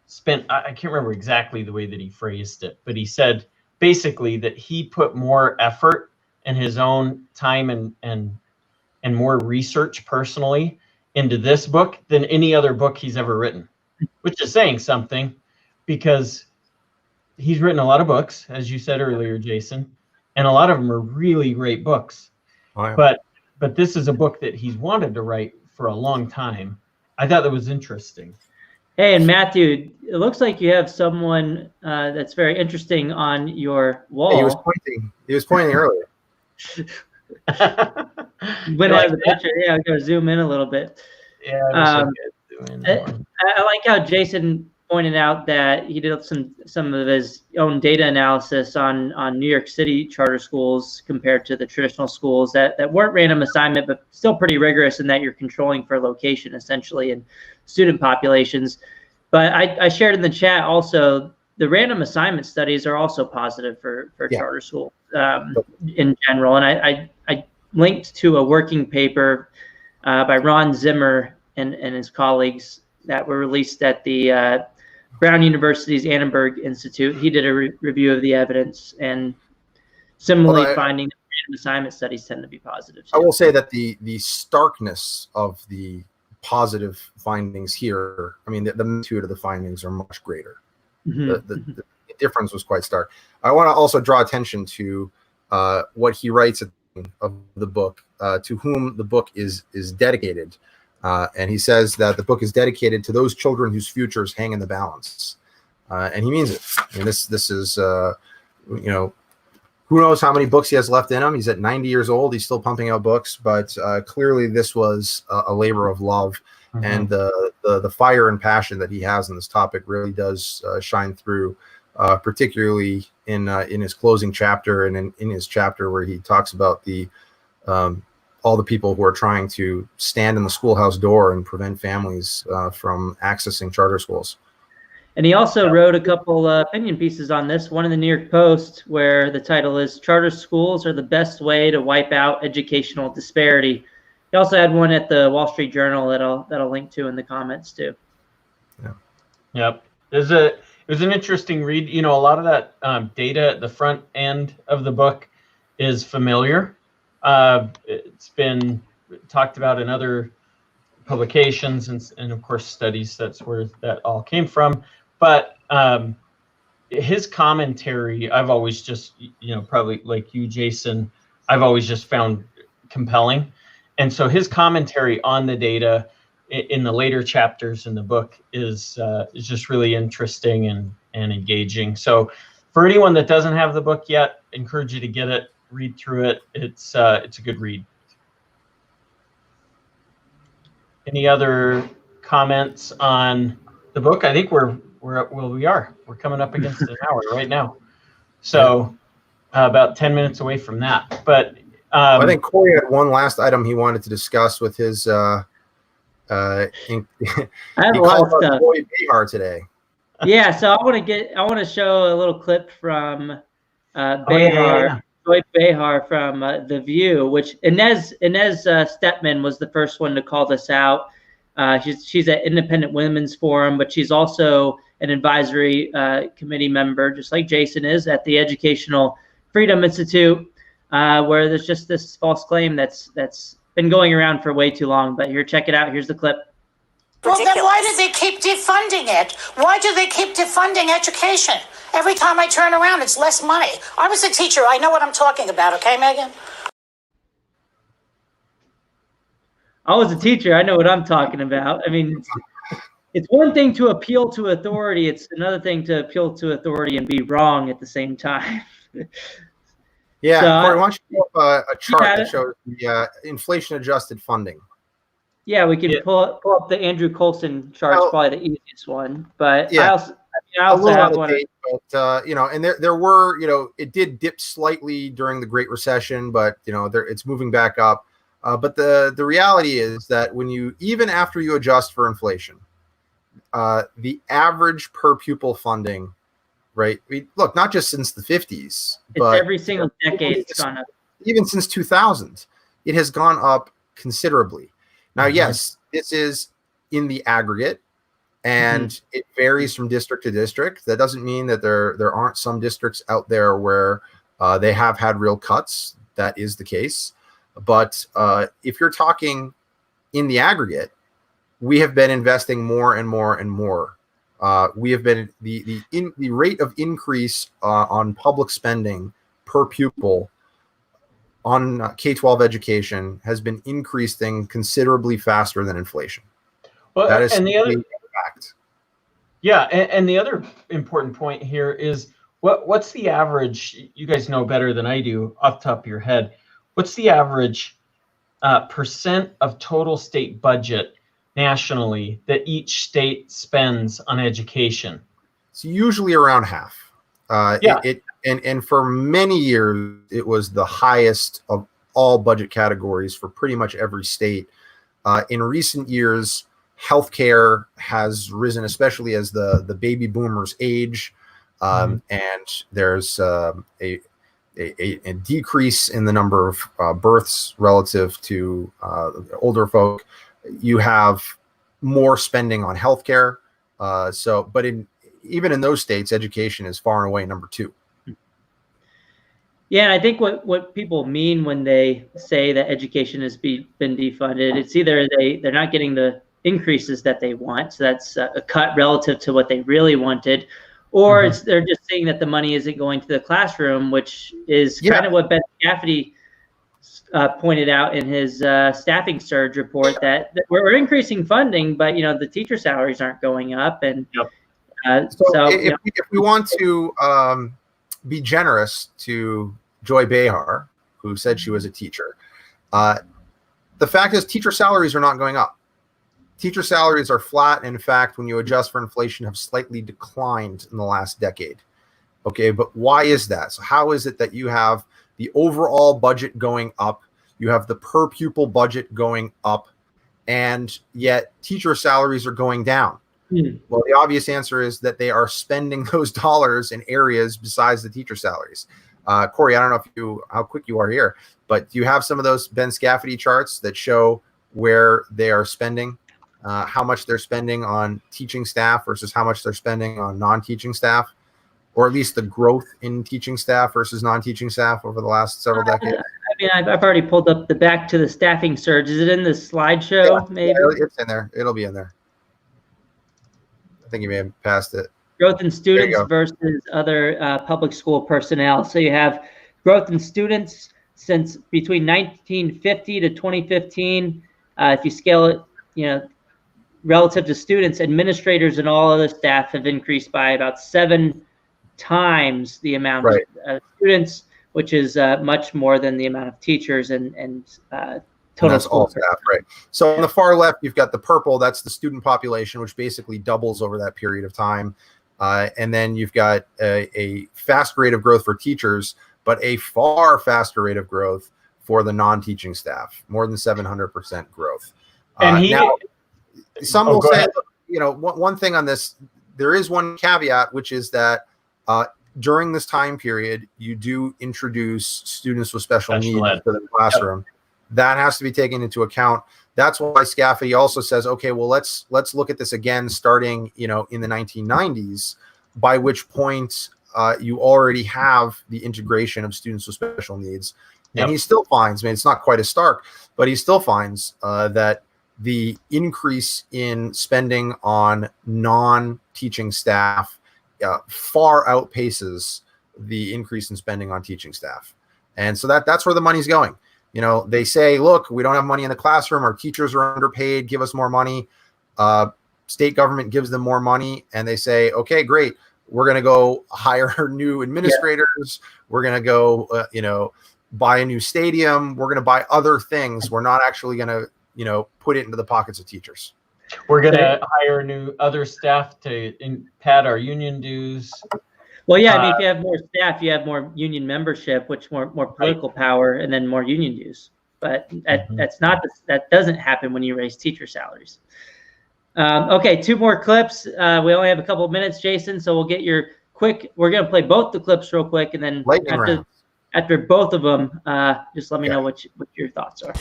spent, I can't remember exactly the way that he phrased it, but he said basically that he put more effort and his own time and more research personally into this book than any other book he's ever written, which is saying something, because he's written a lot of books, as you said earlier, Jason, and a lot of them are really great books.
Oh, yeah.
But this is a book that he's wanted to write for a long time. I thought that was interesting.
Hey, and Matthew, it looks like you have someone that's very interesting on your wall.
He was pointing earlier.
Went out of the picture. Yeah, I'm going to zoom in a little bit.
Yeah,
I like how Jason pointed out that he did some of his own data analysis on New York City charter schools compared to the traditional schools that weren't random assignment, but still pretty rigorous in that you're controlling for location essentially and student populations. But I shared in the chat also the random assignment studies are also positive for charter schools in general. And I linked to a working paper by Ron Zimmer and his colleagues that were released at the Brown University's Annenberg Institute. He did a review of the evidence and similarly finding that random assignment studies tend to be positive.
I will say that the starkness of the positive findings here, I mean, the magnitude of the findings are much greater. The difference was quite stark. I want to also draw attention to what he writes at the end of the book, to whom the book is dedicated. And he says that the book is dedicated to those children whose futures hang in the balance. And he means it. I mean, this is, who knows how many books he has left in him. He's at 90 years old. He's still pumping out books, but clearly this was a labor of love. And the fire and passion that he has on this topic really does shine through, particularly in his closing chapter and in his chapter where he talks about the all the people who are trying to stand in the schoolhouse door and prevent families from accessing charter schools.
And he also wrote a couple opinion pieces on this, one in the New York Post where the title is "Charter Schools Are the Best Way to Wipe Out Educational Disparity." He also had one at the Wall Street Journal that I'll link to in the comments too.
Yeah. Yep. It was an interesting read. A lot of that data at the front end of the book is familiar. It's been talked about in other publications and of course studies. That's where that all came from. But his commentary, I've always just, probably like you, Jason, I've always just found compelling. And so his commentary on the data in the later chapters in the book is just really interesting and engaging. So for anyone that doesn't have the book yet, I encourage you to get it, read through it. It's a good read. Any other comments on the book? I think we're coming up against an hour right now. So about 10 minutes away from that. But
I think Corey had one last item he wanted to discuss with his he called out Joy Behar today.
Yeah, so I want to show a little clip from Behar, Joy Behar from The View, which Inez Stepman was the first one to call this out. She's at Independent Women's Forum, but she's also an advisory committee member, just like Jason is, at the Educational Freedom Institute, where there's just this false claim that's been going around for way too long. But here, check it out. Here's the clip.
Well, then why do they keep defunding it? Why do they keep defunding education? Every time I turn around, it's less money. I was a teacher. I know what I'm talking about. Okay, Megan?
I was a teacher. I know what I'm talking about. I mean, it's one thing to appeal to authority. It's another thing to appeal to authority and be wrong at the same time.
Yeah, so, Corey, why don't you pull up a chart that shows the inflation-adjusted funding?
Yeah, we can pull up the Andrew Coulson chart. It's probably the easiest one. But yeah, I also have one.
But and there were, it did dip slightly during the Great Recession, but it's moving back up. But the reality is that even after you adjust for inflation, the average per pupil funding, right? Look, not just since the 50s, but
every single decade it's gone up.
Even since 2000, it has gone up considerably. Now, yes, this is in the aggregate, and it varies from district to district. That doesn't mean that there aren't some districts out there where they have had real cuts. That is the case. But if you're talking in the aggregate, we have been investing more and more and more. We have been the rate of increase on public spending per pupil on K-12 education has been increasing considerably faster than inflation.
Well,
that is
and the other
fact.
Yeah, and the other important point here is what's the average? You guys know better than I do off the top of your head. What's the average percent of total state budget nationally that each state spends on education?
It's usually around half. And for many years, it was the highest of all budget categories for pretty much every state. In recent years, healthcare has risen, especially as the baby boomers age, and there's a decrease in the number of births relative to older folk. You have more spending on healthcare. But even in those states, education is far and away number 2.
Yeah, and I think what people mean when they say that education has been defunded, it's either they're not getting the increases that they want, so that's a cut relative to what they really wanted, or they're just saying that the money isn't going to the classroom, which is kind of what Ben Scafferty pointed out in his staffing surge report, that we're increasing funding, but the teacher salaries aren't going up, and
if we want to be generous to Joy Behar, who said she was a teacher, the fact is teacher salaries are not going up. Teacher salaries are flat. In fact, when you adjust for inflation, have slightly declined in the last decade. Okay, but why is that? So how is it that you have the overall budget going up, you have the per pupil budget going up, and yet teacher salaries are going down? Well, the obvious answer is that they are spending those dollars in areas besides the teacher salaries. Corey, I don't know how quick you are here, but do you have some of those Ben Scafferty charts that show where they are spending, how much they're spending on teaching staff versus how much they're spending on non-teaching staff, or at least the growth in teaching staff versus non-teaching staff over the last several decades?
I mean, I've already pulled up the back to the staffing surge. Is it in the slideshow? Maybe
it's in there. It'll be in there. I think you may have passed it.
growth in students versus other public school personnel. So you have growth in students since between 1950 to 2015. If you scale it, relative to students, administrators and all other staff have increased by about 7 times the amount of students, which is much more than the amount of teachers and total
that's all staff, right? So on the far left, you've got the purple. That's the student population, which basically doubles over that period of time. And then you've got a fast rate of growth for teachers, but a far faster rate of growth for the non-teaching staff, more than 700% growth.
And
now, some will say,
ahead.
one thing on this, there is one caveat, which is that during this time period, you do introduce students with special needs to the classroom. Yep. That has to be taken into account. That's why Scafferty also says, okay, well, let's look at this again, starting, in the 1990s, by which point you already have the integration of students with special needs. Yep. And he still finds, it's not quite as stark, but he still finds that the increase in spending on non-teaching staff far outpaces the increase in spending on teaching staff. And so that's where the money's going. They say, look, we don't have money in the classroom. Our teachers are underpaid. Give us more money. State government gives them more money. And they say, okay, great. We're going to go hire new administrators. Yeah. We're going to go, buy a new stadium. We're going to buy other things. We're not actually going to, put it into the pockets of teachers.
We're going to hire other staff to pad our union dues.
Well, yeah, if you have more staff, you have more union membership, which more political power, and then more union dues. But that doesn't happen when you raise teacher salaries. Okay, 2 more clips. We only have a couple of minutes, Jason, so we'll get your quick. We're going to play both the clips real quick, and then after both of them, just let me know what your thoughts are.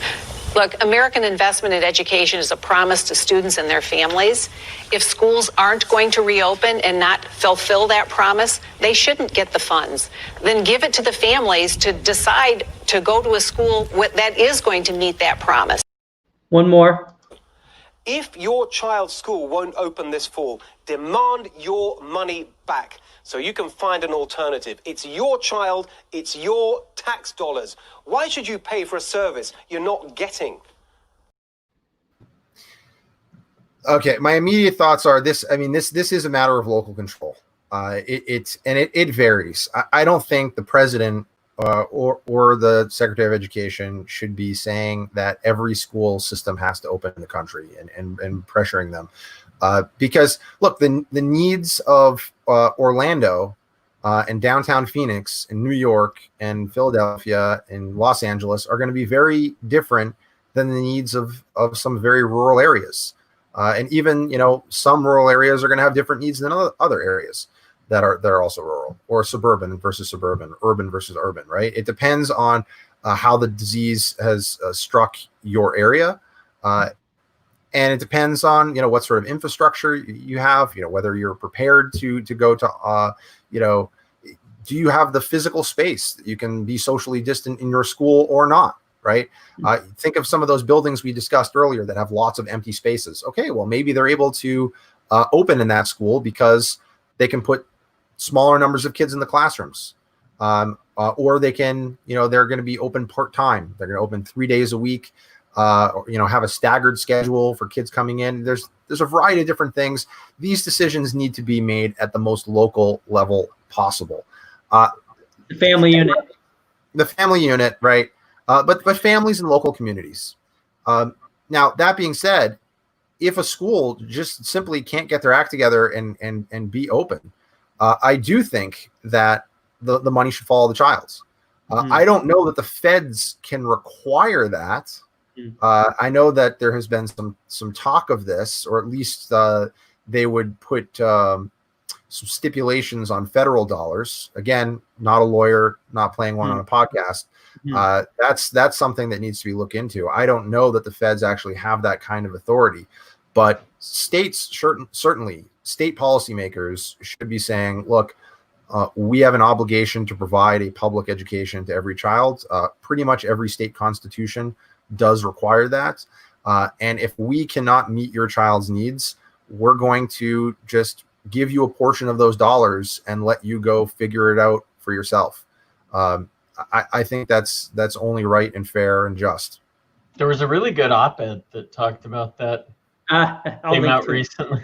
Look, American investment in education is a promise to students and their families. If schools aren't going to reopen and not fulfill that promise, they shouldn't get the funds. Then give it to the families to decide to go to a school that is going to meet that promise.
One more.
If your child's school won't open this fall, demand your money back so you can find an alternative. It's your child, it's your tax dollars. Why should you pay for a service you're not getting?
Okay, my immediate thoughts are this. This is a matter of local control. It varies. I don't think the president or the Secretary of Education should be saying that every school system has to open in the country and pressuring them. Because look, the needs of Orlando and downtown Phoenix and New York and Philadelphia and Los Angeles are going to be very different than the needs of some very rural areas. And even, some rural areas are going to have different needs than other areas that are also rural, or suburban versus suburban, urban versus urban, right? It depends on how the disease has struck your area. And it depends on, what sort of infrastructure you have, whether you're prepared to go to, do you have the physical space that you can be socially distant in your school or not, right? Think of some of those buildings we discussed earlier that have lots of empty spaces. Okay, well, maybe they're able to open in that school because they can put smaller numbers of kids in the classrooms. Or they can, they're going to be open part-time. They're going to open 3 days a week. Have a staggered schedule for kids coming in. There's a variety of different things. These decisions need to be made at the most local level possible.
The family unit, right? But families and local communities. Now, that being said, if a school just simply can't get their act together and be open, I do think that the money should follow the child's. I don't know that the feds can require that. I know that there has been some talk of this, or at least they would put some stipulations on federal dollars. Again, not a lawyer, not playing one on a podcast. That's something that needs to be looked into. I don't know that the feds actually have that kind of authority, but states, certainly state policymakers should be saying, look, we have an obligation to provide a public education to every child. Pretty much every state constitution does require that. And if we cannot meet your child's needs, we're going to just,
give you a portion of those dollars and let you go figure it out for yourself. I think that's only right and fair and just.
There was a really good op-ed that talked about that. Came out recently.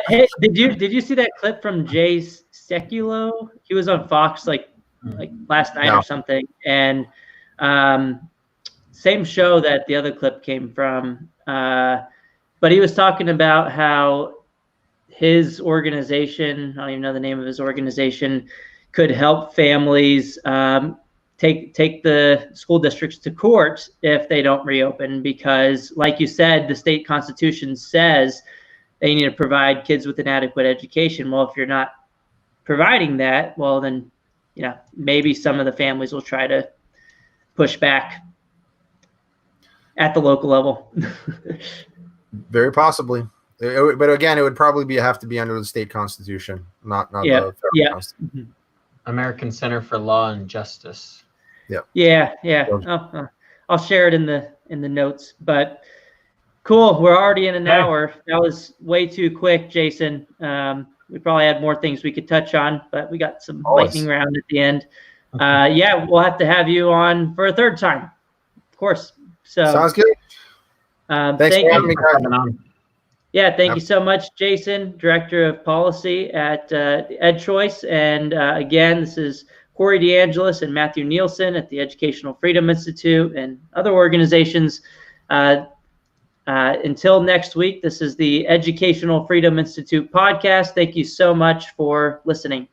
Hey, did you see that clip from Jay Sekulow? He was on Fox like last night or something, and same show that the other clip came from. But he was talking about how his organization, I don't even know the name of his organization, could help families take the school districts to court if they don't reopen, because like you said, the state constitution says they need to provide kids with an adequate education. Well, if you're not providing that, well, then, maybe some of the families will try to push back at the local level.
Very possibly. But again, it would probably have to be under the state constitution, not the federal constitution.
American Center for Law and Justice.
Yeah. I'll share it in the notes. But cool, we're already in an hour. That was way too quick, Jason. We probably had more things we could touch on, but we got some lightning round at the end. We'll have to have you on for a third time, of course. So
sounds good. Thanks for having me, guys.
Yeah, thank you so much, Jason, Director of Policy at EdCHoice. And again, this is Corey DeAngelis and Matthew Nielsen at the Educational Freedom Institute and other organizations. Until next week, this is the Educational Freedom Institute podcast. Thank you so much for listening.